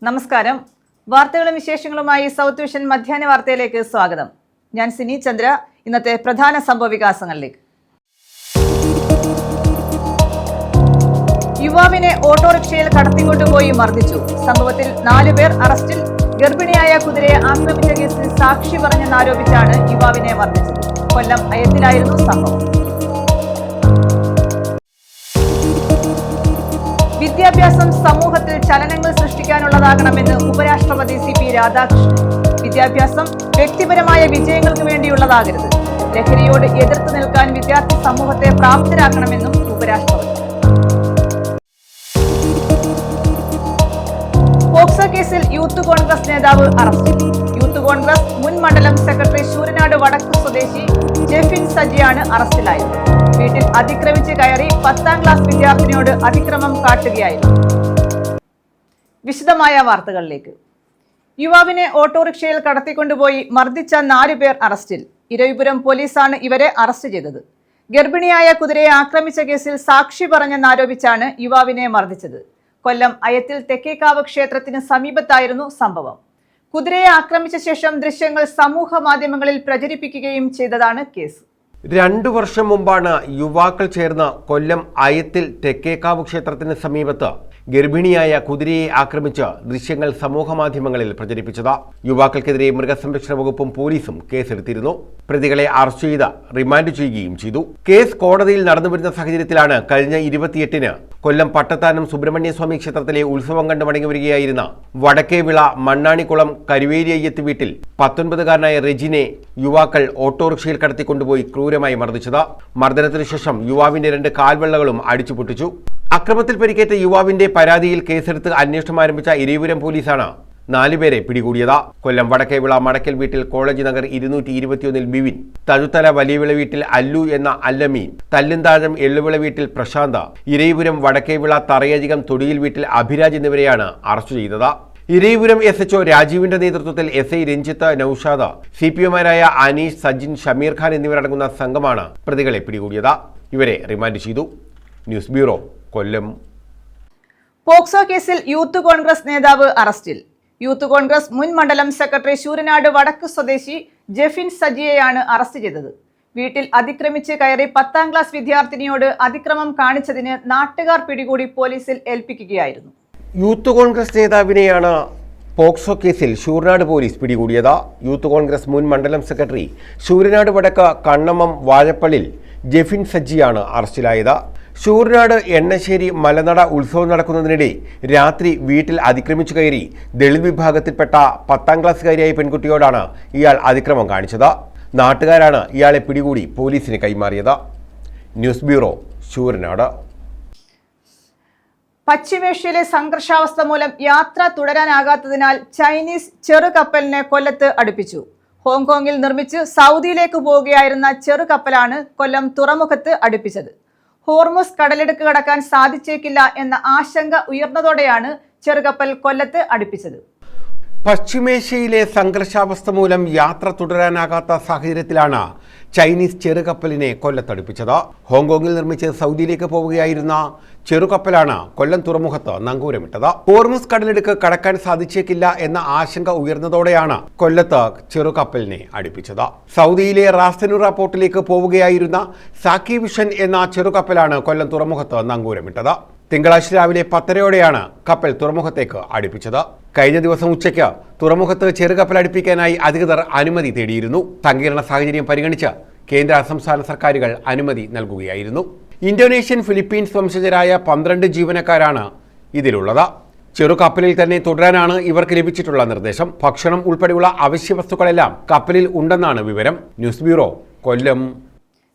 നമസ്കാരം. വാർത്തകളും വിശേഷങ്ങളുമായി സൗത്ത് വിഷൻ മധ്യാഹ്ന വാർത്തയിലേക്ക് സ്വാഗതം. ഞാൻ സിനി ചന്ദ്ര. ഇന്നത്തെ പ്രധാന സംഭവവികാസങ്ങളിലേക്ക്. യുവാവിനെ ഓട്ടോറിക്ഷയിൽ കടത്തിക്കൊണ്ടുപോയി മർദ്ദിച്ചു. സംഭവത്തിൽ 4 പേർ അറസ്റ്റിൽ. ഗർഭിണിയായ കുതിരയെ ആക്രമിച്ച കേസിൽ സാക്ഷി പറഞ്ഞെന്നാരോപിച്ചാണ് യുവാവിനെ മർദ്ദിച്ചത്. കൊല്ലം അയത്തിലായിരുന്നു സംഭവം. വിദ്യാഭ്യാസം സമൂഹത്തിൽ ചലനങ്ങൾ സൃഷ്ടിക്കാനുള്ളതാകണമെന്ന് ഉപരാഷ്ട്രപതി CP രാധാകൃഷ്ണൻ. വിദ്യാഭ്യാസം വ്യക്തിപരമായ വിജയങ്ങൾക്ക് വേണ്ടിയുള്ളതാകരുത്. ലഹരിയോട് എതിർത്ത് നിൽക്കാൻ വിദ്യാർത്ഥി സമൂഹത്തെ പ്രാപ്തരാക്കണമെന്നും ഉപരാഷ്ട്രപതി. പോക്സോ കേസിൽ യൂത്ത് കോൺഗ്രസ് നേതാവ് അറസ്റ്റിൽ. യൂത്ത് കോൺഗ്രസ് മുൻ മണ്ഡലം സെക്രട്ടറി ശൂരനാട് വടക്ക് സ്വദേശി ജെഫിൻ സജിയാണ് അറസ്റ്റിലായത്. വീട്ടിൽ അതിക്രമിച്ച് കയറി 10ാം ക്ലാസ് വിദ്യാർത്ഥിനിയോട് അതിക്രമം കാട്ടുകയായിരുന്നു. വിശദമായ വാർത്തകളിലേക്ക്. യുവാവിനെ ഓട്ടോറിക്ഷയിൽ കടത്തിക്കൊണ്ടുപോയി മർദ്ദിച്ച 4 പേർ അറസ്റ്റിൽ. ഇരവിപുരം പോലീസാണ് ഇവരെ അറസ്റ്റ് ചെയ്തത്. ഗർഭിണിയായ കുതിരയെ ആക്രമിച്ച കേസിൽ സാക്ഷി പറഞ്ഞെന്നാരോപിച്ചാണ് യുവാവിനെ മർദ്ദിച്ചത്. കൊല്ലം അയത്തിൽ തെക്കേക്കാവ് ക്ഷേത്രത്തിന് സമീപത്തായിരുന്നു സംഭവം. കുതിരയെ ആക്രമിച്ച ശേഷം ദൃശ്യങ്ങൾ സമൂഹ മാധ്യമങ്ങളിൽ പ്രചരിപ്പിക്കുകയും ചെയ്തതാണ് കേസ്. 2 വർഷം മുമ്പാണ് യുവാക്കൾ ചേർന്ന് കൊല്ലം അയത്തിൽ തെക്കേക്കാവ് ക്ഷേത്രത്തിന് സമീപത്ത് ഗർഭിണിയായ കുതിരയെ ആക്രമിച്ച് ദൃശ്യങ്ങൾ സമൂഹമാധ്യമങ്ങളിൽ പ്രചരിപ്പിച്ചത്. യുവാക്കൾക്കെതിരെ മൃഗസംരക്ഷണ വകുപ്പും പോലീസും കേസെടുത്തിരുന്നു. പ്രതികളെ അറസ്റ്റ് ചെയ്ത് റിമാൻഡ് ചെയ്യുകയും ചെയ്തു. കേസ് കോടതിയിൽ നടന്നുവരുന്ന സാഹചര്യത്തിലാണ് കഴിഞ്ഞ 28-ന് കൊല്ലം പട്ടത്താനം സുബ്രഹ്മണ്യസ്വാമി ക്ഷേത്രത്തിലെ ഉത്സവം കണ്ടു മടങ്ങി വരികയായിരുന്ന വടക്കേവിള മണ്ണാണിക്കുളം കരുവേലി അയ്യത്ത് വീട്ടിൽ 19-കാരനായ റെജിനെ യുവാക്കൾ ഓട്ടോറിക്ഷയിൽ കടത്തിക്കൊണ്ടുപോയി ക്രൂരമായി മർദ്ദിച്ചത്. മർദ്ദനത്തിനു ശേഷം യുവാവിന്റെ 2 കാൽവെള്ളകളും അടിച്ചു പൊട്ടിച്ചു. അക്രമത്തിൽ പരിക്കേറ്റ യുവാവിന്റെ പരാതിയിൽ കേസെടുത്ത് അന്വേഷണം ആരംഭിച്ച ഇരവിപുരം പോലീസാണ് 4 പേരെ പിടികൂടിയത്. കൊല്ലം വടക്കേവിള മടക്കൽ വീട്ടിൽ കോളേജ് നഗർ 221 ബിവിൻ, തഴുത്തല വലിയവിള വീട്ടിൽ അല്ലു എന്ന അല്ലമീൻ, തല്ലുംതാഴം എള്ളുവിള വീട്ടിൽ പ്രശാന്ത്, ഇരവിപുരം വടക്കേവിള തറയധികം തൊടിയിൽ വീട്ടിൽ അഭിരാജ് എന്നിവരെയാണ് അറസ്റ്റ് ചെയ്തത്. ഇരവിപുരം SHO രാജീവിന്റെ നേതൃത്വത്തിൽ SI രഞ്ജിത്ത്, നൌഷാദ്, CPOമാരായ അനീഷ്, സജിൻ, ഷമീർ ഖാൻ എന്നിവരടങ്ങുന്ന സംഘമാണ് പ്രതികളെ പിടികൂടിയത്. ഇവരെ റിമാൻഡ് ചെയ്തു. ന്യൂസ് ബ്യൂറോ, കൊല്ലം. പോക്സോ കേസിൽ യൂത്ത് കോൺഗ്രസ് നേതാവ് അറസ്റ്റിൽ. യൂത്ത് കോൺഗ്രസ് മുൻ മണ്ഡലം സെക്രട്ടറി ശൂരനാട് വടക്ക് സ്വദേശി ജെഫിൻ സജിയെയാണ് അറസ്റ്റ് ചെയ്തത്. വീട്ടിൽ അതിക്രമിച്ച് കയറി 10ാം ക്ലാസ് വിദ്യാർത്ഥിനിയോട് അതിക്രമം കാണിച്ചതിന് നാട്ടുകാർ പിടികൂടി പോലീസിൽ ഏൽപ്പിക്കുകയായിരുന്നു. യൂത്ത് കോൺഗ്രസ് നേതാവിനെയാണ് പോക്സോ കേസിൽ ശൂരനാട് പോലീസ് പിടികൂടിയത്. യൂത്ത് കോൺഗ്രസ് മുൻ മണ്ഡലം സെക്രട്ടറി ശൂരനാട് വടക്ക് കണ്ണമ്മം വാഴപ്പള്ളിൽ ജെഫിൻ സജിയാണ് അറസ്റ്റിലായത്. ശൂരനാട് എണ്ണശ്ശേരി മലനട ഉത്സവം നടക്കുന്നതിനിടെ രാത്രി വീട്ടിൽ അതിക്രമിച്ചു കയറി ദളിത് വിഭാഗത്തിൽപ്പെട്ട 10ാം ക്ലാസ്സുകാരിയായ പെൺകുട്ടിയോടാണ് ഇയാൾ അതിക്രമം കാണിച്ചത്. നാട്ടുകാരാണ് ഇയാളെ പിടികൂടി പോലീസിന് കൈമാറിയത്. News bureau, Sooranad. പശ്ചിമേഷ്യയിലെ സംഘർഷാവസ്ഥ മൂലം യാത്ര തുടരാനാകാത്തതിനാൽ ചൈനീസ് ചെറുകപ്പലിനെ കൊല്ലത്ത് അടുപ്പിച്ചു. ഹോങ്കോങ്ങിൽ നിർമ്മിച്ച് സൗദിയിലേക്ക് പോവുകയായിരുന്ന ചെറുകപ്പലാണ് കൊല്ലം തുറമുഖത്ത് അടുപ്പിച്ചത്. ഹോർമുസ് കടലിടുക്ക് കടക്കാൻ സാധിച്ചേക്കില്ല എന്ന ആശങ്ക ഉയർന്നതോടെയാണ് ചെറുകപ്പൽ കൊല്ലത്ത് അടുപ്പിച്ചത്. പശ്ചിമേഷ്യയിലെ സംഘർഷാവസ്ഥ മൂലം യാത്ര തുടരാനാകാത്ത സാഹചര്യത്തിലാണ് ചൈനീസ് ചെറുകപ്പലിനെ കൊല്ലത്തടുപ്പിച്ചത്. ഹോങ്കോങ്ങിൽ നിർമ്മിച്ച് സൗദിയിലേക്ക് പോവുകയായിരുന്ന ചെറുകപ്പലാണ് കൊല്ലം തുറമുഖത്ത് നങ്കൂരമിട്ടത്. ഹോർമുസ് കടലിടുക്ക് കടക്കാൻ സാധിച്ചേക്കില്ല എന്ന ആശങ്ക ഉയർന്നതോടെയാണ് കൊല്ലത്ത് ചെറുകപ്പലിനെ അടുപ്പിച്ചത്. സൗദിയിലെ റാസ്തനുറ പോർട്ടിലേക്ക് പോവുകയായിരുന്ന സാക്കി വിഷൻ എന്ന ചെറുകപ്പലാണ് കൊല്ലം തുറമുഖത്ത് നങ്കൂരമിട്ടത്. തിങ്കളാഴ്ച രാവിലെ 10:30-ഓടെയാണ് കപ്പൽ തുറമുഖത്തേക്ക് അടുപ്പിച്ചത്. കഴിഞ്ഞ ദിവസം ഉച്ചയ്ക്ക് തുറമുഖത്ത് ചെറുകപ്പൽ അടുപ്പിക്കാനായി അധികൃതർ അനുമതി തേടിയിരുന്നു. സങ്കീർണ സാഹചര്യം പരിഗണിച്ച് കേന്ദ്ര സംസ്ഥാന സർക്കാരുകൾ അനുമതി നൽകുകയായിരുന്നു. ഇന്തോനേഷ്യൻ, ഫിലിപ്പീൻസ് വംശജരായ 12 ജീവനക്കാരാണ് ഇതിലുള്ളത്. ചെറുകപ്പലിൽ തന്നെ തുടരാനാണ് ഇവർക്ക് ലഭിച്ചിട്ടുള്ള നിർദ്ദേശം. ഭക്ഷണം ഉൾപ്പെടെയുള്ള അവശ്യ വസ്തുക്കളെല്ലാം കപ്പലിൽ ഉണ്ടെന്നാണ് വിവരം. ന്യൂസ് ബ്യൂറോ, കൊല്ലം.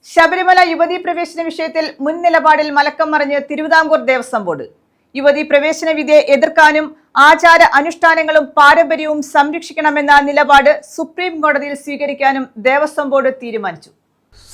ശബരിമല യുവതീ പ്രവേശന വിഷയത്തിൽ മുൻ നിലപാടിൽ മലക്കം മറിഞ്ഞ് തിരുവിതാംകൂർ ദേവസ്വം ബോർഡ്. യുവതീ പ്രവേശന വിധിയെ എതിർക്കാനും ആചാര അനുഷ്ഠാനങ്ങളും പാരമ്പര്യവും സംരക്ഷിക്കണമെന്ന നിലപാട് സുപ്രീം കോടതിയിൽ സ്വീകരിക്കാനും ദേവസ്വം ബോർഡ് തീരുമാനിച്ചു.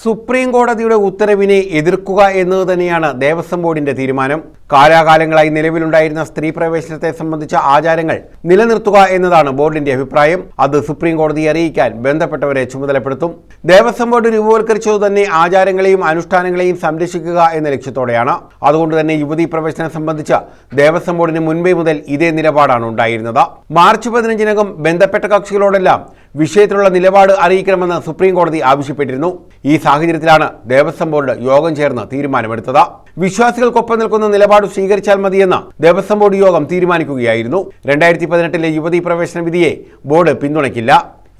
സുപ്രീം കോടതിയുടെ ഉത്തരവിനെ എതിർക്കുക എന്നത് തന്നെയാണ് ദേവസ്വം ബോർഡിന്റെ തീരുമാനം. കാലാകാലങ്ങളായി നിലവിലുണ്ടായിരുന്ന സ്ത്രീ പ്രവേശനത്തെ സംബന്ധിച്ച ആചാരങ്ങൾ നിലനിർത്തുക എന്നതാണ് ബോർഡിന്റെ അഭിപ്രായം. അത് സുപ്രീം കോടതിയെ അറിയിക്കാൻ ബന്ധപ്പെട്ടവരെ ചുമതലപ്പെടുത്തും. ദേവസ്വം ബോർഡ് രൂപവൽക്കരിച്ചത് തന്നെ ആചാരങ്ങളെയും അനുഷ്ഠാനങ്ങളെയും സംരക്ഷിക്കുക എന്ന ലക്ഷ്യത്തോടെയാണ്. അതുകൊണ്ട് തന്നെ യുവതീ പ്രവേശനം സംബന്ധിച്ച് ദേവസ്വം ബോർഡിന് മുൻപേ മുതൽ ഇതേ നിലപാടാണ് ഉണ്ടായിരുന്നത്. മാർച്ച് 15-നകം ബന്ധപ്പെട്ട കക്ഷികളോടെല്ലാം വിഷയത്തിലുള്ള നിലപാട് അറിയിക്കണമെന്ന് സുപ്രീം കോടതി ആവശ്യപ്പെട്ടിരുന്നു. ഈ സാഹചര്യത്തിലാണ് ദേവസ്വം ബോർഡ് യോഗം ചേർന്ന് തീരുമാനമെടുത്തത്. വിശ്വാസികൾക്കൊപ്പം നിൽക്കുന്ന നിലപാട് സ്വീകരിച്ചാൽ മതിയെന്ന് ദേവസ്വം ബോർഡ് യോഗം തീരുമാനിക്കുകയായിരുന്നു. 2018 യുവതീ പ്രവേശന വിധിയെ ബോർഡ് പിന്തുണയ്ക്കില്ല.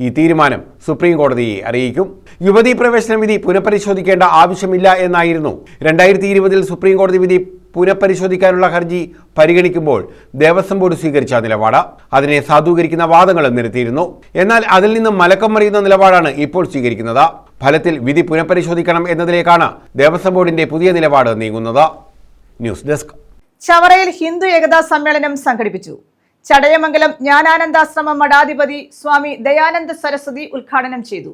ഈ തീരുമാനം സുപ്രീം കോടതിയെ അറിയിക്കും. യുവതീ പ്രവേശന വിധി പുനഃപരിശോധിക്കേണ്ട ആവശ്യമില്ല എന്നായിരുന്നു 2020 സുപ്രീം കോടതി വിധി പുനഃപരിശോധിക്കാനുള്ള ഹർജി പരിഗണിക്കുമ്പോൾ ദേവസ്വം ബോർഡ് സ്വീകരിച്ച നിലപാട്. അതിനെ സാധൂകരിക്കുന്ന വാദങ്ങളും നിരത്തിയിരുന്നു. എന്നാൽ അതിൽ നിന്നും മലക്കം മറിയുന്ന നിലപാടാണ് ഇപ്പോൾ സ്വീകരിക്കുന്നത്. ഫലത്തിൽ വിധി പുനഃപരിശോധിക്കണം എന്നതിലേക്കാണ് ദേവസ്വം ബോർഡിന്റെ പുതിയ നിലപാട് നീങ്ങുന്നത്. News desk. ചവറയിൽ ഹിന്ദു ഏകതാ സമ്മേളനം സംഘടിപ്പിച്ചു. ചടയമംഗലം ജ്ഞാനാനന്ദാശ്രമം മഠാധിപതി സ്വാമി ദയാനന്ദ സരസ്വതി ഉദ്ഘാടനം ചെയ്തു.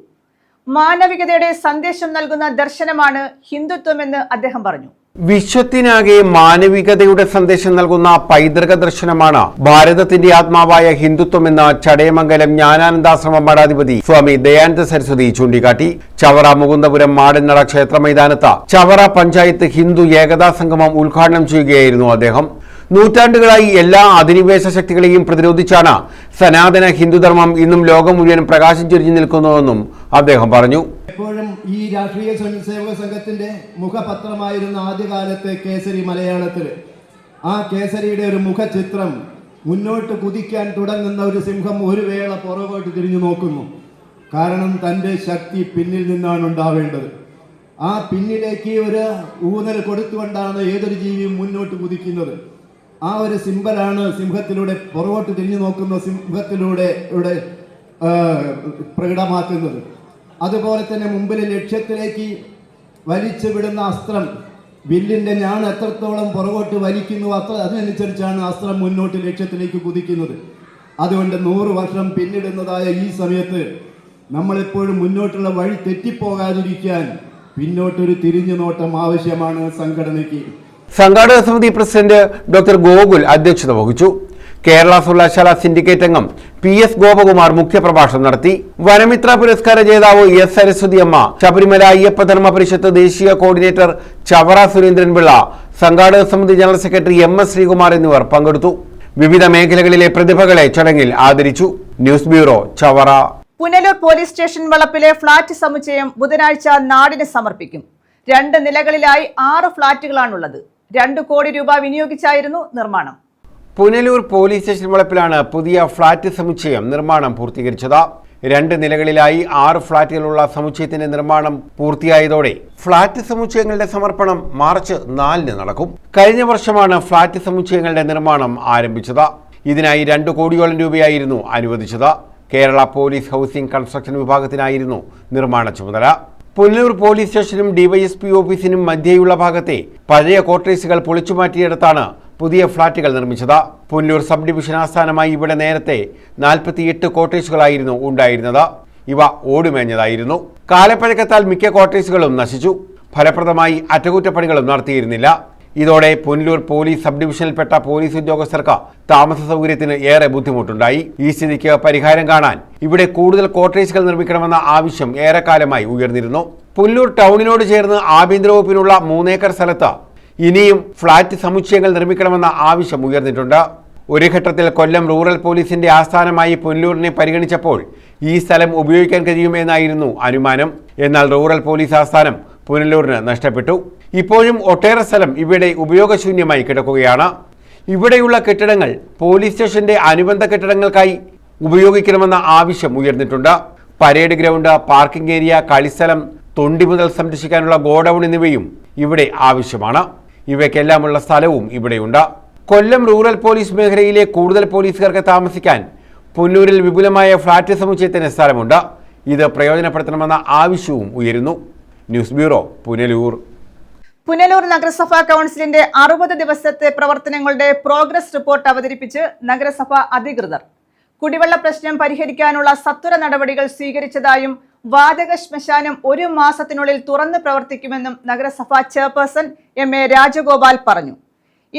മാനവികതയുടെ സന്ദേശം നൽകുന്ന ദർശനമാണ് ഹിന്ദുത്വമെന്ന് അദ്ദേഹം പറഞ്ഞു. വിശ്വത്തിനാകെ മാനവികതയുടെ സന്ദേശം നൽകുന്ന പൈതൃക ദർശനമാണ് ഭാരതത്തിന്റെ ആത്മാവായ ഹിന്ദുത്വമെന്ന് ചടയമംഗലം ജ്ഞാനാനന്ദാശ്രമം മഠാധിപതി സ്വാമി ദയാനന്ദ സരസ്വതി ചൂണ്ടിക്കാട്ടി. ചവറ മുകുന്ദപുരം മാടന്നട ക്ഷേത്ര മൈതാനത്ത് ചവറ പഞ്ചായത്ത് ഹിന്ദു ഏകതാ സംഗമം ഉദ്ഘാടനം ചെയ്യുകയായിരുന്നു അദ്ദേഹം. നൂറ്റാണ്ടുകളായി എല്ലാ അധിനിവേശ ശക്തികളെയും പ്രതിരോധിച്ചാണ് സനാതന ഹിന്ദുധർമ്മം ഇന്നും ലോകം മുഴുവൻ പ്രകാശം ചൊരിഞ്ഞു നിൽക്കുന്നതെന്നും അദ്ദേഹം പറഞ്ഞു. എപ്പോഴും ഈ രാഷ്ട്രീയ സ്വയംസേവക സംഘത്തിന്റെ മുഖപത്രമായിരുന്ന ആദ്യകാലത്തെ കേസരി മലയാളത്തിൽ ആ കേസരിയുടെ ഒരു മുഖചിത്രം മുന്നോട്ട് കുതിക്കാൻ തുടങ്ങുന്ന ഒരു സിംഹം ഒരു വേള പുറകോട്ട് തിരിഞ്ഞു നോക്കുന്നു. കാരണം തൻ്റെ ശക്തി പിന്നിൽ നിന്നാണ് ഉണ്ടാവേണ്ടത്. ആ പിന്നിലേക്ക് ഒരു ഊന്നൽ കൊടുത്തുകൊണ്ടാണ് ഏതൊരു ജീവിയും മുന്നോട്ട് കുതിക്കുന്നത്. ആ ഒരു സിംബലാണ് സിംഹത്തിലൂടെ പുറകോട്ട് തിരിഞ്ഞു നോക്കുന്ന സിംഹത്തിലൂടെ ഇവിടെ പ്രകടമാക്കുന്നത്. അതുപോലെ തന്നെ മുമ്പിലെ ലക്ഷ്യത്തിലേക്ക് വലിച്ചു വിടുന്ന അസ്ത്രം, വില്ലിൻ്റെ ഞാൻ എത്രത്തോളം പുറകോട്ട് വലിക്കുന്നു അതിനനുസരിച്ചാണ് അസ്ത്രം മുന്നോട്ട് ലക്ഷ്യത്തിലേക്ക് കുതിക്കുന്നത്. അതുകൊണ്ട് 100 വർഷം പിന്നിടുന്നതായ ഈ സമയത്ത് നമ്മളെപ്പോഴും മുന്നോട്ടുള്ള വഴി തെറ്റിപ്പോകാതിരിക്കാൻ പിന്നോട്ടൊരു തിരിഞ്ഞു നോട്ടം ആവശ്യമാണ് സംഘടനയ്ക്ക്. സംഘാടക സമിതി പ്രസിഡന്റ് ഡോക്ടർ ഗോകുൽ അധ്യക്ഷത വഹിച്ചു. കേരള സർവകലാശാല സിൻഡിക്കേറ്റ് അംഗം PS ഗോപകുമാർ മുഖ്യപ്രഭാഷണം നടത്തി. വനമിത്ര പുരസ്കാര ജേതാവ് S സരസ്വതി അമ്മ, ശബരിമല അയ്യപ്പ ധർമ്മ പരിഷത്ത് ദേശീയ കോർഡിനേറ്റർ ചവറ സുരേന്ദ്രൻ പിള്ള, സംഘാടക സമിതി ജനറൽ സെക്രട്ടറി MS ശ്രീകുമാർ എന്നിവർ പങ്കെടുത്തു. വിവിധ മേഖലകളിലെ പ്രതിഭകളെ ചടങ്ങിൽ ആദരിച്ചു. News bureau, Chavara. Punalur police station വളപ്പിലെ ഫ്ളാറ്റ് സമുച്ചയം ബുധനാഴ്ച നാടിന് സമർപ്പിക്കും. 2 നിലകളിലായി 6 ഫ്ളാറ്റുകളാണുള്ളത്. 2 കോടി രൂപ വിനിയോഗിച്ചായിരുന്നു നിർമ്മാണം. പുനലൂർ പോലീസ് സ്റ്റേഷൻ വളപ്പിലാണ് പുതിയ ഫ്ളാറ്റ് സമുച്ചയം നിർമ്മാണം പൂർത്തീകരിച്ചത്. 2 നിലകളിലായി 6 ഫ്ളാറ്റുകളുള്ള സമുച്ചയത്തിന്റെ നിർമ്മാണം പൂർത്തിയായതോടെ ഫ്ളാറ്റ് സമുച്ചയങ്ങളുടെ സമർപ്പണം മാർച്ച് 4-ന് നടക്കും. കഴിഞ്ഞ വർഷമാണ് ഫ്ളാറ്റ് സമുച്ചയങ്ങളുടെ നിർമ്മാണം ആരംഭിച്ചത്. ഇതിനായി 2 കോടിയോളം രൂപയായിരുന്നു അനുവദിച്ചത്. കേരള പോലീസ് ഹൗസിംഗ് കൺസ്ട്രക്ഷൻ വിഭാഗത്തിനായിരുന്നു നിർമ്മാണ ചുമതല. പുനലൂർ പോലീസ് സ്റ്റേഷനും DYSP ഓഫീസിനും മധ്യേയുള്ള ഭാഗത്തെ പഴയ ക്വാർട്ടേഴ്സുകൾ പൊളിച്ചുമാറ്റിയെടുത്താണ് പുതിയ ഫ്ളാറ്റുകൾ നിർമ്മിച്ചത്. പുനലൂർ സബ് ഡിവിഷൻ ആസ്ഥാനമായി ഇവിടെ നേരത്തെ 48 ക്വാർട്ടേഴ്സുകളായിരുന്നു ഉണ്ടായിരുന്നത്. ഇവ ഓടുമേഞ്ഞതായിരുന്നു. കാലപ്പഴക്കത്താൽ മിക്ക ക്വാർട്ടേഴ്സുകളും നശിച്ചു. ഫലപ്രദമായി അറ്റകുറ്റപ്പണികളും നടത്തിയിരുന്നില്ല. ഇതോടെ പുനലൂർ പോലീസ് സബ് ഡിവിഷനിൽപ്പെട്ട പോലീസ് ഉദ്യോഗസ്ഥർക്ക് താമസ സൗകര്യത്തിന് ഏറെ ബുദ്ധിമുട്ടുണ്ടായി. ഈ സ്ഥിതിക്ക് പരിഹാരം കാണാൻ ഇവിടെ കൂടുതൽ ക്വാർട്ടേഴ്സുകൾ നിർമ്മിക്കണമെന്ന ആവശ്യം ഏറെക്കാലമായി ഉയർന്നിരുന്നു. പുനലൂർ ടൗണിനോട് ചേർന്ന് ആഭ്യന്തര വകുപ്പിനുള്ള 3 ഏക്കർ സ്ഥലത്ത് ഇനിയും ഫ്ളാറ്റ് സമുച്ചയങ്ങൾ നിർമ്മിക്കണമെന്ന ആവശ്യം ഉയർന്നിട്ടുണ്ട്. ഒരു ഘട്ടത്തിൽ കൊല്ലം റൂറൽ പോലീസിന്റെ ആസ്ഥാനമായി പുനലൂരിനെ പരിഗണിച്ചപ്പോൾ ഈ സ്ഥലം ഉപയോഗിക്കാൻ കഴിയുമെന്നായിരുന്നു അനുമാനം. എന്നാൽ റൂറൽ പോലീസ് ആസ്ഥാനം പുനലൂരിന് നഷ്ടപ്പെട്ടു. ഇപ്പോഴും ഒട്ടേറെ സ്ഥലം ഇവിടെ ഉപയോഗശൂന്യമായി കിടക്കുകയാണ്. ഇവിടെയുള്ള കെട്ടിടങ്ങൾ പോലീസ് സ്റ്റേഷന്റെ അനുബന്ധ കെട്ടിടങ്ങൾക്കായി ഉപയോഗിക്കണമെന്ന ആവശ്യം ഉയർന്നിട്ടുണ്ട്. പരേഡ് ഗ്രൗണ്ട്, പാർക്കിംഗ് ഏരിയ, കളിസ്ഥലം, തൊണ്ടി മുതൽ സംരക്ഷിക്കാനുള്ള ഗോഡൌൺ എന്നിവയും ഇവിടെ ആവശ്യമാണ്. ഇവയ്ക്കെല്ലാമുള്ള സ്ഥലവും ഇവിടെയുണ്ട്. കൊല്ലം റൂറൽ പോലീസ് മേഖലയിലെ കൂടുതൽ പോലീസുകാർക്ക് താമസിക്കാൻ പുനലൂരിൽ വിപുലമായ ഫ്ളാറ്റ് സമുച്ചയത്തിന് സ്ഥലമുണ്ട്. ഇത് പ്രയോജനപ്പെടുത്തണമെന്ന ആവശ്യവും ഉയരുന്നു. News bureau, Punalur. പുനലൂർ നഗരസഭാ കൗൺസിലിന്റെ 60 ദിവസത്തെ പ്രവർത്തനങ്ങളുടെ പ്രോഗ്രസ് റിപ്പോർട്ട് അവതരിപ്പിച്ച് നഗരസഭ അധികൃതർ. കുടിവെള്ള പ്രശ്നം പരിഹരിക്കാനുള്ള സത്വര നടപടികൾ സ്വീകരിച്ചതായും വാതക ശ്മശാനം 1 മാസത്തിനുള്ളിൽ തുറന്ന് പ്രവർത്തിക്കുമെന്നും നഗരസഭാ ചെയർപേഴ്സൺ MA രാജഗോപാൽ പറഞ്ഞു.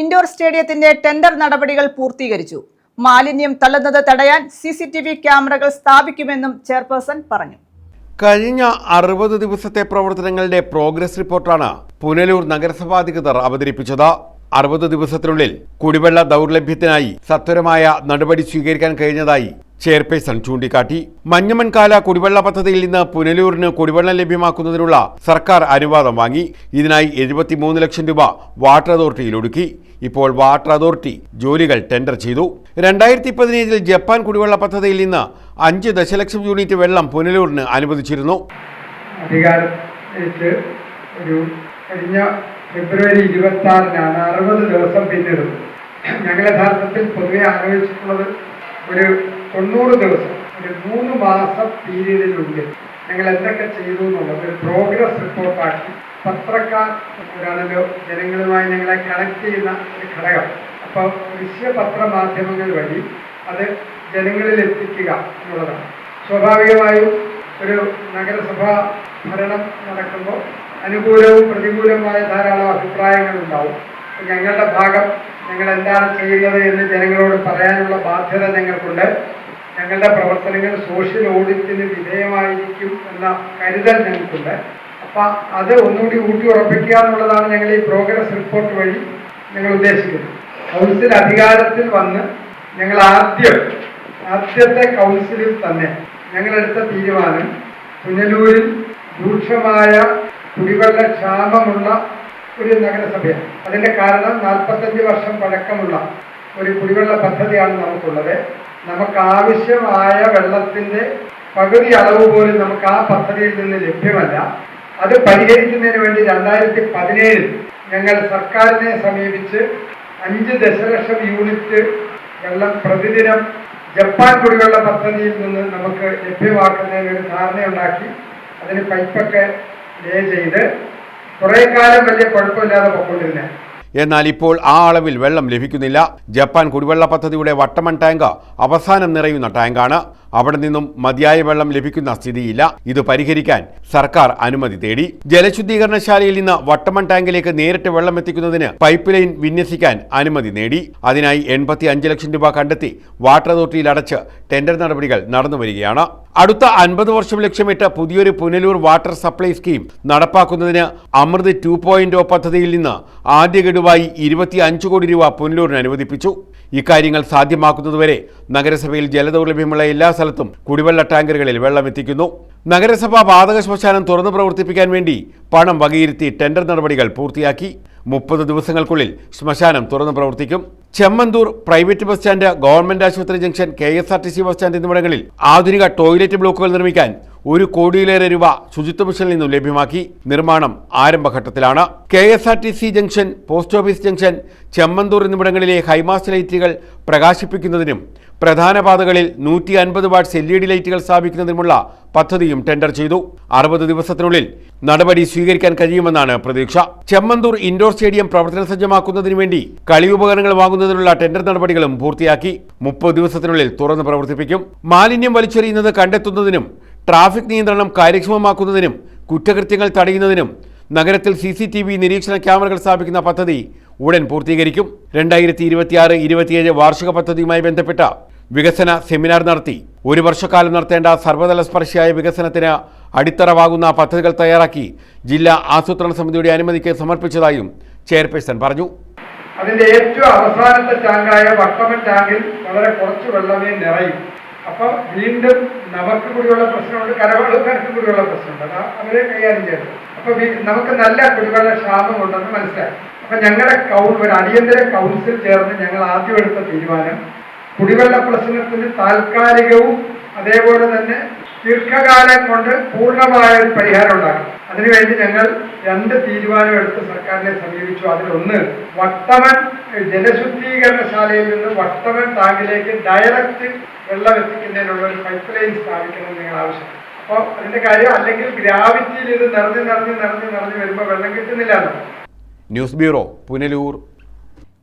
ഇൻഡോർ സ്റ്റേഡിയത്തിന്റെ ടെൻഡർ നടപടികൾ പൂർത്തീകരിച്ചു. മാലിന്യം തള്ളുന്നത് തടയാൻ CCTV ക്യാമറകൾ സ്ഥാപിക്കുമെന്നും ചെയർപേഴ്സൺ പറഞ്ഞു. കഴിഞ്ഞ 60 ദിവസത്തെ പ്രവർത്തനങ്ങളുടെ പ്രോഗ്രസ് റിപ്പോർട്ടാണ് പുനലൂർ നഗരസഭാധികൃതർ അവതരിപ്പിച്ചത്. 60 ദിവസത്തിനുള്ളിൽ കുടിവെള്ള ദൗർലഭ്യത്തിനായി സത്വരമായ നടപടി സ്വീകരിക്കാൻ കഴിഞ്ഞതായി ചെയർപേഴ്സൺ ചൂണ്ടിക്കാട്ടി. മഞ്ഞമൺകാല കുടിവെള്ള പദ്ധതിയിൽ നിന്ന് പുനലൂരിന് കുടിവെള്ളം ലഭ്യമാക്കുന്നതിനുള്ള സർക്കാർ അനുവാദം വാങ്ങി. ഇതിനായി 73 ലക്ഷം രൂപ വാട്ടർ അതോറിറ്റിയിൽ ഒടുക്കി. ഇപ്പോൾ വാട്ടർ അതോറിറ്റി ജോലികൾ ടെൻഡർ ചെയ്തു. 2017 ജപ്പാൻ കുടിവെള്ള പദ്ധതിയിൽ നിന്ന് 5 ദശലക്ഷം യൂണിറ്റ് വെള്ളം പുനലൂരിന് അനുവദിച്ചിരുന്നു. കഴിഞ്ഞ ഫെബ്രുവരി 26-നാണ് 60 ദിവസം പിന്നിടുന്നത്. ഞങ്ങൾ യഥാർത്ഥത്തിൽ പൊതുവെ ആലോചിച്ചിട്ടുള്ളത് ഒരു 90 ദിവസം, ഒരു 3 മാസം പീരീഡിനുള്ളിൽ ഞങ്ങൾ എന്തൊക്കെ ചെയ്തു എന്നുള്ളത് ഒരു പ്രോഗ്രസ് റിപ്പോർട്ടാക്കി പത്രക്കാരാണല്ലോ ജനങ്ങളുമായി ഞങ്ങളെ കണക്ട് ചെയ്യുന്ന ഒരു ഘടകം. അപ്പോൾ ദൃശ്യ പത്രമാധ്യമങ്ങൾ വഴി അത് ജനങ്ങളിൽ എത്തിക്കുക എന്നുള്ളതാണ്. സ്വാഭാവികമായും ഒരു നഗരസഭാ ഭരണം നടക്കുമ്പോൾ അനുകൂലവും പ്രതികൂലവുമായ ധാരാളം അഭിപ്രായങ്ങൾ ഉണ്ടാവും. ഞങ്ങളുടെ ഭാഗം ഞങ്ങൾ എന്താണ് ചെയ്യുന്നത് എന്ന് ജനങ്ങളോട് പറയാനുള്ള ബാധ്യത ഞങ്ങൾക്കുണ്ട്. ഞങ്ങളുടെ പ്രവർത്തനങ്ങൾ സോഷ്യൽ ഓഡിറ്റിന് വിധേയമായിരിക്കും എന്ന കരുതൽ ഞങ്ങൾക്കുണ്ട്. അപ്പം അത് ഒന്നുകൂടി ഊട്ടി ഉറപ്പിക്കുക എന്നുള്ളതാണ് ഞങ്ങൾ ഈ പ്രോഗ്രസ് റിപ്പോർട്ട് വഴി ഞങ്ങൾ ഉദ്ദേശിക്കുന്നത്. കൗൺസിൽ അധികാരത്തിൽ വന്ന് ഞങ്ങൾ ആദ്യത്തെ കൗൺസിലിൽ തന്നെ ഞങ്ങളെടുത്ത തീരുമാനം പുനലൂരിൽ രൂക്ഷമായ കുടിവെള്ള ക്ഷാമമുള്ള ഒരു നഗരസഭയാണ്. അതിൻ്റെ കാരണം 45 വർഷം പഴക്കമുള്ള ഒരു കുടിവെള്ള പദ്ധതിയാണ് നമുക്കുള്ളത്. നമുക്ക് ആവശ്യമായ വെള്ളത്തിൻ്റെ പകുതി അളവ് പോലും നമുക്ക് ആ പദ്ധതിയിൽ നിന്ന് ലഭ്യമല്ല. അത് പരിഹരിക്കുന്നതിന് വേണ്ടി 2017 ഞങ്ങൾ സർക്കാരിനെ സമീപിച്ച് 5 ദശലക്ഷം യൂണിറ്റ് വെള്ളം പ്രതിദിനം ജപ്പാൻ കുടിവെള്ള പദ്ധതിയിൽ നിന്ന് നമുക്ക് ലഭ്യമാക്കുന്നതിന് ഒരു ധാരണയുണ്ടാക്കി അതിന് പൈപ്പൊക്കെ ലേ ചെയ്ത് കുറേ കാലം വലിയ കുഴപ്പമില്ലാതെ പോയിക്കൊണ്ടിരുന്നത്. എന്നാൽ ഇപ്പോൾ ആ അളവിൽ വെള്ളം ലഭിക്കുന്നില്ല. ജപ്പാൻ കുടിവെള്ള പദ്ധതിയുടെ വട്ടമൺ ടാങ്ക് അവസാനം നിറയുന്ന ടാങ്കാണ്. അവിടെ നിന്നും മതിയായ വെള്ളം ലഭിക്കുന്ന സ്ഥിതിയില്ല. ഇത് പരിഹരിക്കാൻ സർക്കാർ അനുമതി തേടി. ജലശുദ്ധീകരണശാലയിൽ നിന്ന് വട്ടമൺ ടാങ്കിലേക്ക് നേരിട്ട് വെള്ളം എത്തിക്കുന്നതിന് പൈപ്പ് ലൈൻ വിന്യസിക്കാൻ അനുമതി നേടി. അതിനായി 85 ലക്ഷം രൂപ കണ്ടെത്തി വാട്ടർ അതോറിറ്റിയിൽ അടച്ച് ടെൻഡർ നടപടികൾ നടന്നുവരികയാണ്. അടുത്ത 50 വർഷം ലക്ഷ്യമിട്ട് പുതിയൊരു പുനലൂർ വാട്ടർ സപ്ലൈ സ്കീം നടപ്പാക്കുന്നതിന് അമൃത് 2.0 പദ്ധതിയിൽ നിന്ന് ആദ്യ ഗഡുവായി 25 കോടി രൂപ പുനലൂരിന് അനുവദിപ്പിച്ചു. ഇക്കാര്യങ്ങൾ സാധ്യമാക്കുന്നതുവരെ നഗരസഭയിൽ ജലദൗർലഭ്യമുള്ള എല്ലാ സ്ഥലത്തും കുടിവെള്ള ടാങ്കറുകളിൽ വെള്ളം എത്തിക്കുന്നു. നഗരസഭ വാതക ശ്മശാനം തുറന്നു പ്രവർത്തിപ്പിക്കാൻ വേണ്ടി പണം വകയിരുത്തി ടെൻഡർ നടപടികൾ പൂർത്തിയാക്കി. 30 ദിവസങ്ങൾക്കുള്ളിൽ ശ്മശാനം തുറന്നു പ്രവർത്തിക്കും. Chemmanthoor private bus stand, government ആശുപത്രി ജംഗ്ഷൻ, KSRTC ബസ് സ്റ്റാൻഡ് എന്നിവിടങ്ങളിൽ ആധുനിക ടോയ്ലറ്റ് ബ്ലോക്കുകൾ നിർമ്മിക്കാൻ 1 കോടിയിലേറെ രൂപ ശുചിത്വ മിഷനിൽ നിന്നും ലഭ്യമാക്കി. നിർമ്മാണം ആരംഭഘട്ടത്തിലാണ്. KSRTC junction, post office junction, Chemmanthoor എന്നിവിടങ്ങളിലെ ഹൈമാസ്റ്റ് ലൈറ്റുകൾ പ്രകാശിപ്പിക്കുന്നതിനും പ്രധാന പാതകളിൽ 150 വാട്ട്സ് LED ലൈറ്റുകൾ സ്ഥാപിക്കുന്നതിനുമുള്ള പദ്ധതിയും ടെൻഡർ ചെയ്തു. 60 ദിവസത്തിനുള്ളിൽ നടപടി സ്വീകരിക്കാൻ കഴിയുമെന്നാണ് പ്രതീക്ഷ. ചെമ്മന്തൂർ ഇൻഡോർ സ്റ്റേഡിയം പ്രവർത്തന സജ്ജമാക്കുന്നതിന് വേണ്ടി കളി ഉപകരണങ്ങൾ വാങ്ങുന്നതിനുള്ള ടെൻഡർ നടപടികളും പൂർത്തിയാക്കി. 30 ദിവസത്തിനുള്ളിൽ തുറന്ന് പ്രവർത്തിപ്പിക്കും. മാലിന്യം വലിച്ചെറിയുന്നത് കണ്ടെത്തുന്നതിനും ട്രാഫിക് നിയന്ത്രണം കാര്യക്ഷമമാക്കുന്നതിനും കുറ്റകൃത്യങ്ങൾ തടയുന്നതിനും നഗരത്തിൽ CCTV നിരീക്ഷണ ക്യാമറകൾ സ്ഥാപിക്കുന്ന പദ്ധതി ഉടൻ പൂർത്തീകരിക്കും. 2026-27 വാർഷിക പദ്ധതിയുമായി ബന്ധപ്പെട്ട വികസന സെമിനാർ നടത്തി 1 വർഷക്കാലം നടത്തേണ്ട സർവ്വതല സ്പർശിയായ വികസനത്തിന് അടിത്തറവാകുന്ന പദ്ധതികൾ തയ്യാറാക്കി ജില്ലാ ആസൂത്രണ സമിതിയുടെ അനുമതിക്ക് സമർപ്പിച്ചതായും ചെയർപേഴ്സൺ പറഞ്ഞു. അതിന്റെ ഏറ്റവും അവസാനത്തെ ടാങ്കായ വട്ടമൺ ടാങ്കിൽ വളരെ കുറച്ച് വെള്ളമേ നിറയും. അപ്പോൾ വീണ്ടും നമുക്ക് കൂടിയുള്ള പ്രശ്നമുണ്ട്, കരവെള്ളക്കാർക്ക് കൂടിയുള്ള പ്രശ്നമുണ്ട്. അതാ അവരെ കൈകാര്യം ചെയ്യണം. അപ്പോൾ നമുക്ക് നല്ല കുടിവെള്ള ക്ഷാമമുണ്ടെന്ന് മനസ്സിലായി. അപ്പം ഞങ്ങളുടെ ഒരു അടിയന്തര കൗൺസിൽ ചേർന്ന് ഞങ്ങൾ ആദ്യം എടുത്ത തീരുമാനം കുടിവെള്ള പ്രശ്നത്തിന് താൽക്കാലികവും അതേപോലെ തന്നെ ദീർഘകാലം കൊണ്ട് പൂർണ്ണമായ ഒരു പരിഹാരം ഉണ്ടാക്കും. അതിനുവേണ്ടി ഞങ്ങൾ 2 തീരുമാനം എടുത്ത് സർക്കാരിനെ സമീപിച്ചു. അതിലൊന്ന് വട്ടമൺ ജലശുദ്ധീകരണശാലയിൽ നിന്ന് വട്ടമൺ ടാങ്കിലേക്ക് ഡയറക്റ്റ് വെള്ളം എത്തിക്കുന്നതിനുള്ള ഒരു പൈപ്പ് ലൈൻ സ്ഥാപിക്കണമെന്ന് ഞങ്ങൾ ആവശ്യപ്പെട്ടു. അപ്പോൾ അതിന്റെ കാര്യം അല്ലെങ്കിൽ ഗ്രാവിറ്റിയിൽ ഇത് നിറഞ്ഞു വരുമ്പോൾ വെള്ളം കിട്ടുന്നില്ല. News bureau, Punalur.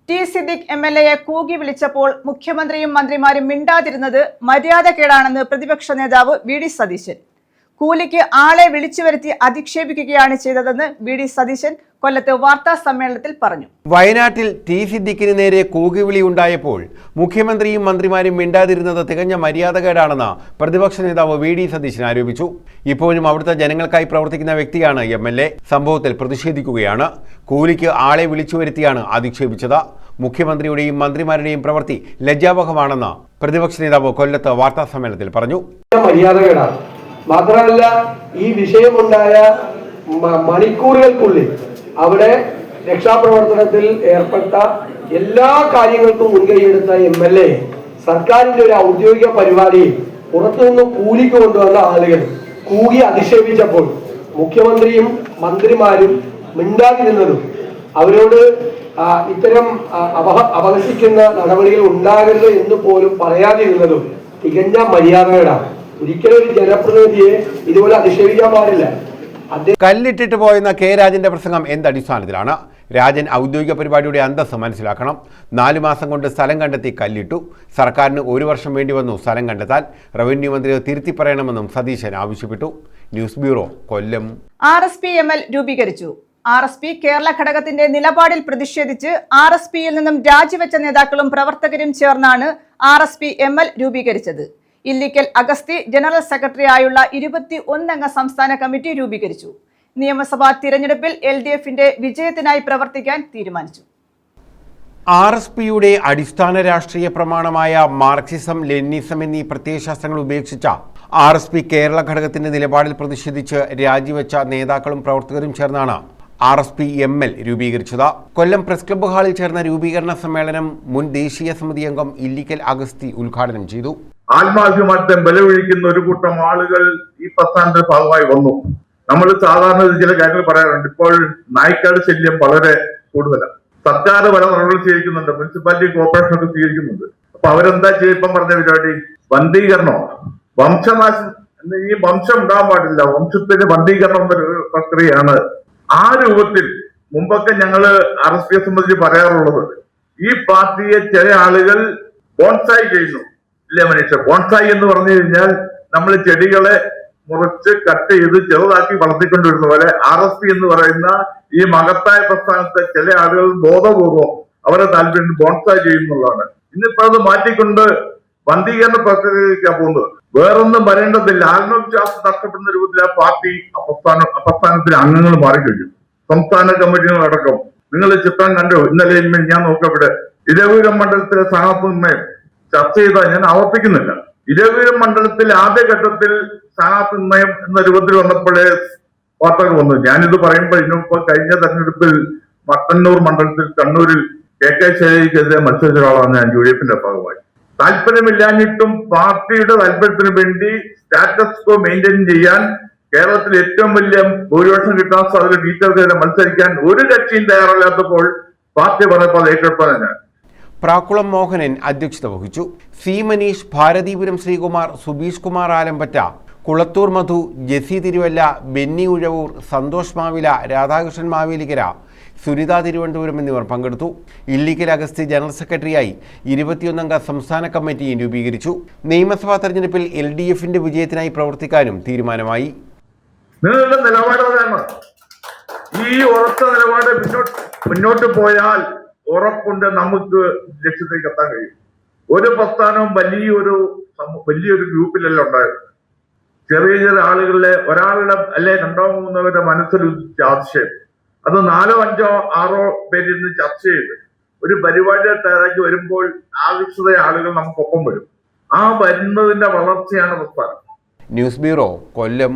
T Siddique MLA കൂകി വിളിച്ചപ്പോൾ മുഖ്യമന്ത്രിയും മന്ത്രിമാരും മിണ്ടാതിരുന്നത് മര്യാദക്കേടാണെന്ന് പ്രതിപക്ഷ നേതാവ് VD സതീശൻ. കൂലിക്ക് ആളെ വിളിച്ചു വരുത്തി അധിക്ഷേപിക്കുകയാണ് ചെയ്തതെന്ന് വി ഡി സതീശൻ കൊല്ലത്ത് വാർത്താ സമ്മേളനത്തിൽ പറഞ്ഞു. വയനാട്ടിൽ ടി സിദ്ദിഖിന് നേരെ കൂകിവിളി ഉണ്ടായപ്പോൾ മുഖ്യമന്ത്രിയും മന്ത്രിമാരും മിണ്ടാതിരുന്നത് തികഞ്ഞ മര്യാദകേടാണെന്ന് പ്രതിപക്ഷ നേതാവ് വി ഡി സതീശൻ ആരോപിച്ചു. ഇപ്പോഴും അവിടുത്തെ ജനങ്ങൾക്കായി പ്രവർത്തിക്കുന്ന വ്യക്തിയാണ് MLA. സംഭവത്തിൽ പ്രതിഷേധിക്കുകയാണ്. കൂലിക്ക് ആളെ വിളിച്ചു വരുത്തിയാണ് അധിക്ഷേപിച്ചത്. മുഖ്യമന്ത്രിയുടെയും മന്ത്രിമാരുടെയും പ്രവൃത്തി ലജ്ജാവഹമാണെന്ന് പ്രതിപക്ഷ നേതാവ് കൊല്ലത്ത് വാർത്താ സമ്മേളനത്തിൽ പറഞ്ഞു. മര്യാദകേടാണ്. മാത്രമല്ല, ഈ വിഷയമുണ്ടായ മണിക്കൂറുകൾക്കുള്ളിൽ അവിടെ രക്ഷാപ്രവർത്തനത്തിൽ ഏർപ്പെട്ട എല്ലാ കാര്യങ്ങൾക്കും മുൻകൈയെടുത്ത MLA സർക്കാരിന്റെ ഒരു ഔദ്യോഗിക പരിപാടിയിൽ പുറത്തുനിന്ന് കൂലിക്ക് കൊണ്ടുവന്ന ആളുകൾ കൂകി അധിക്ഷേപിച്ചപ്പോൾ മുഖ്യമന്ത്രിയും മന്ത്രിമാരും മിണ്ടാതിരുന്നതും അവരോട് ഇത്തരം അപഹസിക്കുന്ന നടപടികൾ ഉണ്ടാകരുത് എന്ന് പോലും പറയാതിരുന്നതും തികഞ്ഞ മര്യാദകേടാണ്. ഒരിക്കലും ഒരു ജനപ്രതിനിധിയെ ഇതുപോലെ അധിക്ഷേപിക്കാൻ പാടില്ല. കല്ലിട്ടിട്ട് പോയെന്ന കെ രാജന്റെ പ്രസംഗം എന്തടിസ്ഥാനത്തിലാണ്? രാജൻ ഔദ്യോഗിക പരിപാടിയുടെ അന്തസ്സ് മനസ്സിലാക്കണം. 4 മാസം കൊണ്ട് സ്ഥലം കണ്ടെത്തി കല്ലിട്ടു. സർക്കാരിന് 1 വർഷം വേണ്ടി വന്നു സ്ഥലം കണ്ടെത്താൻ. റവന്യൂ മന്ത്രി തിരുത്തി പറയണമെന്നും സതീശൻ ആവശ്യപ്പെട്ടു. ന്യൂസ് ബ്യൂറോ, കൊല്ലം. RSPML രൂപീകരിച്ചു. RSP കേരള ഘടകത്തിന്റെ നിലപാടിൽ പ്രതിഷേധിച്ച് RSPയിൽ നിന്നും രാജിവെച്ച നേതാക്കളും പ്രവർത്തകരും ചേർന്നാണ് RSPML രൂപീകരിച്ചത്. ഇല്ലിക്കൽ അഗസ്തി ജനറൽ സെക്രട്ടറി ആയുള്ള 21 അംഗ സംസ്ഥാന കമ്മിറ്റി രൂപീകരിച്ചു. നിയമസഭാ തിരഞ്ഞെടുപ്പിൽ LDFന്റെ വിജയത്തിനായി പ്രവർത്തിക്കാൻ തീരുമാനിച്ചു. RSPയുടെ അടിസ്ഥാന രാഷ്ട്രീയ പ്രമാണമായ മാർക്സിസം, ലെനിനിസം എന്നീ പ്രത്യയശാസ്ത്രങ്ങൾ ഉപേക്ഷിച്ച RSP കേരള ഘടകത്തിന്റെ നിലപാടിൽ പ്രതിഷേധിച്ച് രാജിവെച്ച നേതാക്കളും പ്രവർത്തകരും ചേർന്നാണ് RSPML രൂപീകരിച്ചത്. കൊല്ലം പ്രസ് ക്ലബ്ബ് ഹാളിൽ ചേർന്ന രൂപീകരണ സമ്മേളനം മുൻ ദേശീയ സമിതി അംഗം ഇല്ലിക്കൽ അഗസ്തി ഉദ്ഘാടനം ചെയ്തു. ആത്മാഭിമാനത്തെ ബലവഴിക്കുന്ന ഒരു കൂട്ടം ആളുകൾ ഈ പ്രസ്ഥാനത്തിന്റെ ഭാഗമായി വന്നു. നമ്മൾ സാധാരണ ചില കാര്യങ്ങൾ പറയാറുണ്ട്. ഇപ്പോൾ നായ്ക്കാട് ശല്യം വളരെ കൂടുതലാണ്. സർക്കാർ പല നടപടികൾ സ്വീകരിക്കുന്നുണ്ട്, മുനിസിപ്പാലിറ്റി കോർപ്പറേഷൻ ഒക്കെ സ്വീകരിക്കുന്നുണ്ട്. അപ്പൊ അവരെന്താ ഇപ്പം പറഞ്ഞ പരിപാടി? വന്ധീകരണോ, വംശനാശം. ഈ വംശം ഉണ്ടാകാൻ പാടില്ല. വംശത്തിന്റെ വന്ധീകരണം എന്നൊരു പ്രക്രിയയാണ്. ആ രൂപത്തിൽ മുമ്പൊക്കെ ഞങ്ങള് RSPയെ സംബന്ധിച്ച് പറയാറുള്ളത്, ഈ പാർട്ടിയെ ചില ആളുകൾ ബോൺസായി ചെയ്യുന്നു. ഇല്ലേ മനുഷ്യ? ബോൺസായി എന്ന് പറഞ്ഞു കഴിഞ്ഞാൽ നമ്മൾ ചെടികളെ മുറിച്ച് കട്ട് ചെയ്ത് ചെറുതാക്കി വളർത്തിക്കൊണ്ടിരുന്ന പോലെ RSP എന്ന് പറയുന്ന ഈ മഹത്തായ പ്രസ്ഥാനത്തെ ചില ആളുകൾ ബോധപൂർവം അവരെ താല്പര്യം ബോൺസായി ചെയ്യുന്നുള്ളതാണ്. ഇന്നിപ്പോ അത് മാറ്റിക്കൊണ്ട് വന്ധീകരണ പ്രക്രിയയ്ക്കാണ് പോകുന്നത്. വേറൊന്നും വരേണ്ടതില്ല. ആത്മവിശ്വാസം നഷ്ടപ്പെടുന്ന രൂപത്തിൽ ആ പാർട്ടി പ്രസ്ഥാനത്തിലെ അംഗങ്ങൾ മാറിക്കഴിഞ്ഞു. സംസ്ഥാന കമ്മിറ്റികളടക്കം. നിങ്ങൾ ചിത്രം കണ്ടു. ഇന്നലെ ഞാൻ നോക്കവിടെ ഇരവിപുരം മണ്ഡലത്തിലെ സ്ഥാനാർത്ഥിത്വം ചർച്ച ചെയ്താൽ ഞാൻ ആവർത്തിക്കുന്നില്ല. ഇരവിപുരം മണ്ഡലത്തിൽ ആദ്യഘട്ടത്തിൽ സ്ഥാനാർത്ഥി നിർണയം എന്ന രൂപത്തിൽ വന്നപ്പോഴേ വാർത്തകൾ വന്നു. ഞാനിത് പറയുമ്പോൾ ഇന്നിപ്പോ കഴിഞ്ഞ തെരഞ്ഞെടുപ്പിൽ മട്ടന്നൂർ മണ്ഡലത്തിൽ കണ്ണൂരിൽ KK ശൈലജയ്ക്കെതിരെ മത്സരിച്ച ഒരാളാണ് ഞാൻ UDFന്റെ ഭാഗമായി. താല്പര്യമില്ലാഞ്ഞിട്ടും പാർട്ടിയുടെ താല്പര്യത്തിന് വേണ്ടി സ്റ്റാറ്റസ് കോ മെയിൻറ്റെയിൻ ചെയ്യാൻ കേരളത്തിൽ ഏറ്റവും വലിയ ഭൂരിപക്ഷം കിട്ടാൻ സാധ്യത ടീച്ചർക്കെതിരെ മത്സരിക്കാൻ ഒരു കക്ഷിയും തയ്യാറല്ലാത്തപ്പോൾ പാർട്ടി പറഞ്ഞപ്പോൾ അത് ഏറ്റെടുപ്പാൻ. പ്രാക്കുളം മോഹനൻ അധ്യക്ഷത വഹിച്ചു. സി മനീഷ്, ഭാരതീപുരം ശ്രീകുമാർ, സുബീഷ് കുമാർ ആലമ്പറ്റ, കുളത്തൂർ മധു, ജെസി തിരുവല്ല, ബെന്നി ഉഴവൂർ, സന്തോഷ് മാവില, രാധാകൃഷ്ണൻ മാവേലിക്കര, സുനിത തിരുവനന്തപുരം എന്നിവർ പങ്കെടുത്തു. ഇല്ലിക്കൽ അഗസ്തി ജനറൽ സെക്രട്ടറിയായി 21 അംഗ സംസ്ഥാന കമ്മിറ്റിയും രൂപീകരിച്ചു. നിയമസഭാ തെരഞ്ഞെടുപ്പിൽ LDFന്റെ വിജയത്തിനായി പ്രവർത്തിക്കാനും തീരുമാനമായി. നിങ്ങളുടെ നിലപാട് ഈ ഉറച്ച നിലപാട് മുന്നോട്ട് പോയാൽ ഉറപ്പുണ്ട് നമുക്ക് ലക്ഷ്യത്തേക്ക് എത്താൻ കഴിയും. ഒരു പ്രസ്ഥാനവും വലിയൊരു ഗ്രൂപ്പിലല്ല ഉണ്ടായത്. ചെറിയ ചെറിയ ആളുകളിലെ ഒരാളുടെ അല്ലെ 2-3 മനസ്സിൽ ആശയം അത് 4-5-6 പേരിന്ന് ചർച്ച ചെയ്ത് ഒരു പരിപാടി തയ്യാറാക്കി വരുമ്പോൾ ആവശ്യത ആളുകൾ നമുക്കൊപ്പം വരും. ആ വരുന്നതിന്റെ വളർച്ചയാണ് പ്രസ്ഥാനം. ന്യൂസ് ബ്യൂറോ, കൊല്ലം.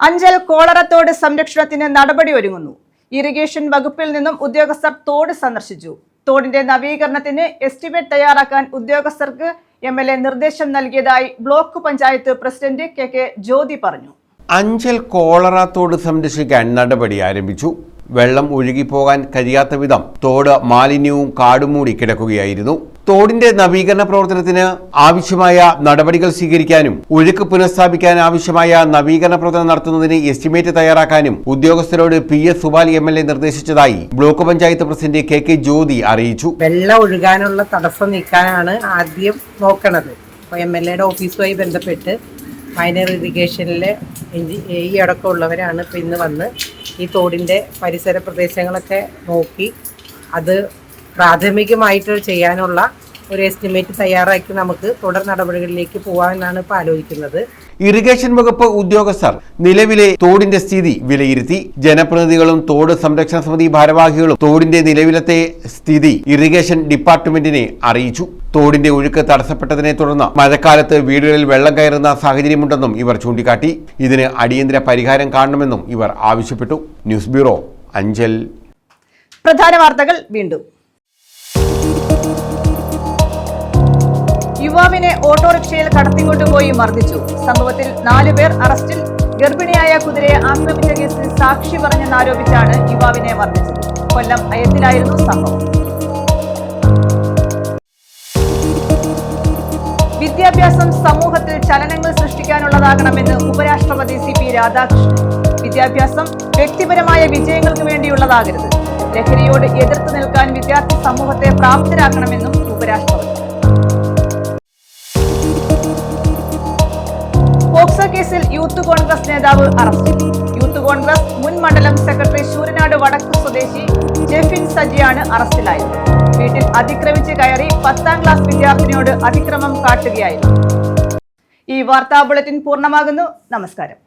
അഞ്ചൽ കോളറത്തോട് സംരക്ഷണത്തിന് നടപടി ഒരുങ്ങുന്നു. ഇറിഗേഷൻ വകുപ്പിൽ നിന്നും ഉദ്യോഗസ്ഥർ തോട് സന്ദർശിച്ചു. തോടിന്റെ നവീകരണത്തിന് എസ്റ്റിമേറ്റ് തയ്യാറാക്കാൻ ഉദ്യോഗസ്ഥർക്ക് MLA നിർദ്ദേശം നൽകിയതായി block panchayat president KK Jyothi പറഞ്ഞു. അഞ്ചൽ കോളറത്തോട് സംരക്ഷിക്കാൻ നടപടി ആരംഭിച്ചു. വെള്ളം ഒഴുകിപ്പോകാൻ കഴിയാത്ത വിധം തോട് മാലിന്യവും കാടുമൂടി കിടക്കുകയായിരുന്നു. തോടിന്റെ നവീകരണ പ്രവർത്തനത്തിന് ആവശ്യമായ നടപടികൾ സ്വീകരിക്കാനും ഒഴുക്ക് പുനഃസ്ഥാപിക്കാൻ ആവശ്യമായ നവീകരണ പ്രവർത്തനം നടത്തുന്നതിന് എസ്റ്റിമേറ്റ് തയ്യാറാക്കാനും ഉദ്യോഗസ്ഥരോട് PS സുബാലി MLA നിർദ്ദേശിച്ചതായി block panchayat president KK Jyothi അറിയിച്ചു. വെള്ളം ഒഴുകാനുള്ള തടസ്സം നീക്കാനാണ് ആദ്യം നോക്കണത്. അപ്പോൾ MLAയുടെ ഓഫീസുമായി ബന്ധപ്പെട്ട് മൈനർ ഇറിഗേഷനിലെ ഈ അടക്കമുള്ളവരാണ് ഇപ്പോൾ ഇന്ന് വന്ന് ഈ തോടിൻ്റെ പരിസര പ്രദേശങ്ങളൊക്കെ നോക്കി അത് പ്രാഥമികമായിട്ട് ചെയ്യാനുള്ള ഒരു എസ്റ്റിമേറ്റ് തയ്യാറാക്കി നമുക്ക് തുടർ നടപടികളിലേക്ക് പോകാമെന്നാണ് ഇപ്പോൾ ആലോചിക്കുന്നത്. ഇറിഗേഷൻ വകുപ്പ് ഉദ്യോഗസ്ഥർ നിലവിലെ തോടിന്റെ സ്ഥിതി വിലയിരുത്തി. ജനപ്രതിനിധികളും തോട് സംരക്ഷണ സമിതി ഭാരവാഹികളും തോടിന്റെ നിലവിലത്തെ സ്ഥിതി ഇറിഗേഷൻ ഡിപ്പാർട്ട്മെന്റിനെ അറിയിച്ചു. തോടിന്റെ ഒഴുക്ക് തടസ്സപ്പെട്ടതിനെ തുടർന്ന് മഴക്കാലത്ത് വീടുകളിൽ വെള്ളം കയറുന്ന സാഹചര്യമുണ്ടെന്നും ഇവർ ചൂണ്ടിക്കാട്ടി. ഇതിന് അടിയന്തര പരിഹാരം കാണണമെന്നും ഇവർ ആവശ്യപ്പെട്ടു. News bureau, Anchal. പ്രധാന വാർത്തകൾ വീണ്ടും. യുവാവിനെ ഓട്ടോറിക്ഷയിൽ കടത്തിക്കൊണ്ടുപോയി മർദ്ദിച്ചു. സംഭവത്തിൽ 4 പേർ അറസ്റ്റിൽ. ഗർഭിണിയായ കുതിരയെ ആക്രമിച്ച കേസിൽ സാക്ഷി പറഞ്ഞെന്നാരോപിച്ചാണ് യുവാവിനെ മർദ്ദിച്ചത്. കൊല്ലം അയത്തിലായിരുന്നു സംഭവം. വിദ്യാഭ്യാസം സമൂഹത്തിൽ ചലനങ്ങൾ സൃഷ്ടിക്കാനുള്ളതാകണമെന്ന് ഉപരാഷ്ട്രപതി CP രാധാകൃഷ്ണൻ. വിദ്യാഭ്യാസം വ്യക്തിപരമായ വിജയങ്ങൾക്ക് വേണ്ടിയുള്ളതാകരുത്. ലഹരിയോട് എതിർത്ത് നിൽക്കാൻ വിദ്യാർത്ഥി സമൂഹത്തെ പ്രാപ്തരാക്കണമെന്നും ഉപരാഷ്ട്രപതി. പോക്സോ കേസിൽ യൂത്ത് കോൺഗ്രസ് നേതാവ് അറസ്റ്റിൽ. യൂത്ത് കോൺഗ്രസ് മുൻ മണ്ഡലം സെക്രട്ടറി ശൂരനാട് വടക്ക് സ്വദേശി ജെഫിൻ സജിയാണ് അറസ്റ്റിലായത്. വീട്ടിൽ അതിക്രമിച്ച് കയറി 10ാം ക്ലാസ് വിദ്യാർത്ഥിനിയോട് അതിക്രമം കാട്ടുകയായിരുന്നു. ഈ വാർത്താ ബുള്ളറ്റിൻ പൂർണ്ണമാകുന്നു. നമസ്കാരം.